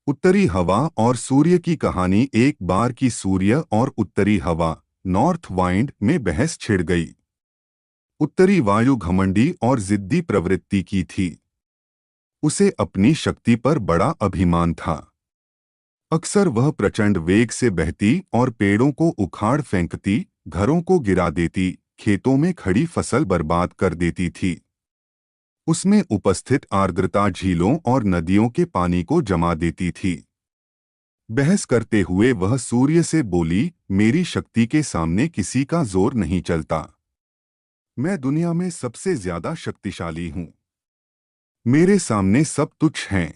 उत्तरी हवा और सूर्य की कहानी। एक बार की सूर्य और उत्तरी हवा नॉर्थ वाइंड में बहस छिड़ गई। उत्तरी वायु घमंडी और जिद्दी प्रवृत्ति की थी। उसे अपनी शक्ति पर बड़ा अभिमान था। अक्सर वह प्रचंड वेग से बहती और पेड़ों को उखाड़ फेंकती, घरों को गिरा देती, खेतों में खड़ी फसल बर्बाद कर देती थी। उसमें उपस्थित आर्द्रता झीलों और नदियों के पानी को जमा देती थी। बहस करते हुए वह सूर्य से बोली, मेरी शक्ति के सामने किसी का जोर नहीं चलता। मैं दुनिया में सबसे ज्यादा शक्तिशाली हूं। मेरे सामने सब तुच्छ हैं।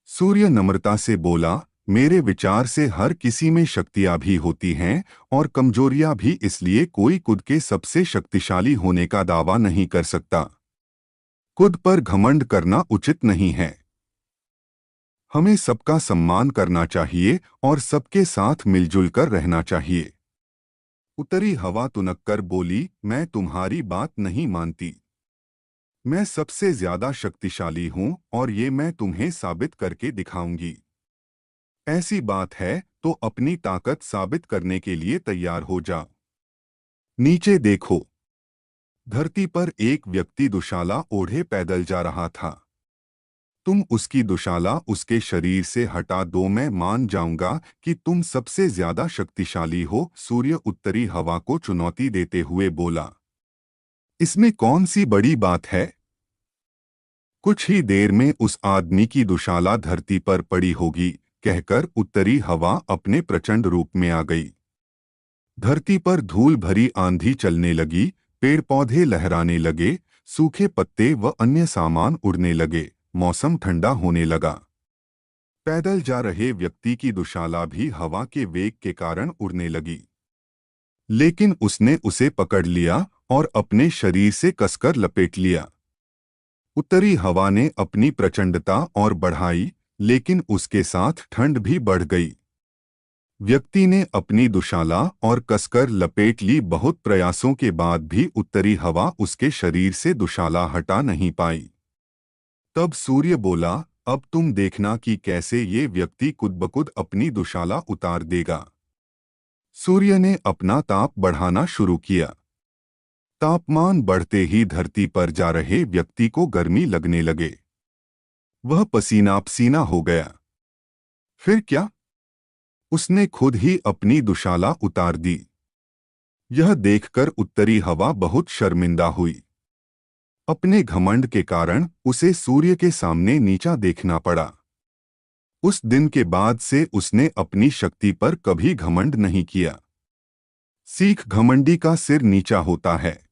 सूर्य नम्रता से बोला, मेरे विचार से हर किसी में शक्तियां भी होती हैं और कमजोरियां भी, इसलिए कोई खुद के सबसे शक्तिशाली होने का दावा नहीं कर सकता। खुद पर घमंड करना उचित नहीं है। हमें सबका सम्मान करना चाहिए और सबके साथ मिलजुल कर रहना चाहिए। उत्तरी हवा तुनक कर बोली, मैं तुम्हारी बात नहीं मानती। मैं सबसे ज्यादा शक्तिशाली हूं और ये मैं तुम्हें साबित करके दिखाऊंगी। ऐसी बात है तो अपनी ताकत साबित करने के लिए तैयार हो जाओ। नीचे देखो। धरती पर एक व्यक्ति दुशाला ओढ़े पैदल जा रहा था। तुम उसकी दुशाला उसके शरीर से हटा दो, मैं मान जाऊंगा कि तुम सबसे ज्यादा शक्तिशाली हो। सूर्य उत्तरी हवा को चुनौती देते हुए बोला, इसमें कौन सी बड़ी बात है। कुछ ही देर में उस आदमी की दुशाला धरती पर पड़ी होगी, कहकर उत्तरी हवा अपने प्रचंड रूप में आ गई। धरती पर धूल भरी आंधी चलने लगी, पेड़ पौधे लहराने लगे, सूखे पत्ते व अन्य सामान उड़ने लगे, मौसम ठंडा होने लगा। पैदल जा रहे व्यक्ति की दुशाला भी हवा के वेग के कारण उड़ने लगी, लेकिन उसने उसे पकड़ लिया और अपने शरीर से कसकर लपेट लिया। उत्तरी हवा ने अपनी प्रचंडता और बढ़ाई, लेकिन उसके साथ ठंड भी बढ़ गई। व्यक्ति ने अपनी दुशाला और कसकर लपेट ली। बहुत प्रयासों के बाद भी उत्तरी हवा उसके शरीर से दुशाला हटा नहीं पाई। तब सूर्य बोला, अब तुम देखना कि कैसे ये व्यक्ति खुद ब खुद अपनी दुशाला उतार देगा। सूर्य ने अपना ताप बढ़ाना शुरू किया। तापमान बढ़ते ही धरती पर जा रहे व्यक्ति को गर्मी लगने लगे। वह पसीना पसीना हो गया। फिर क्या? उसने खुद ही अपनी दुशाला उतार दी। यह देखकर उत्तरी हवा बहुत शर्मिंदा हुई। अपने घमंड के कारण उसे सूर्य के सामने नीचा देखना पड़ा। उस दिन के बाद से उसने अपनी शक्ति पर कभी घमंड नहीं किया। सीख, घमंडी का सिर नीचा होता है।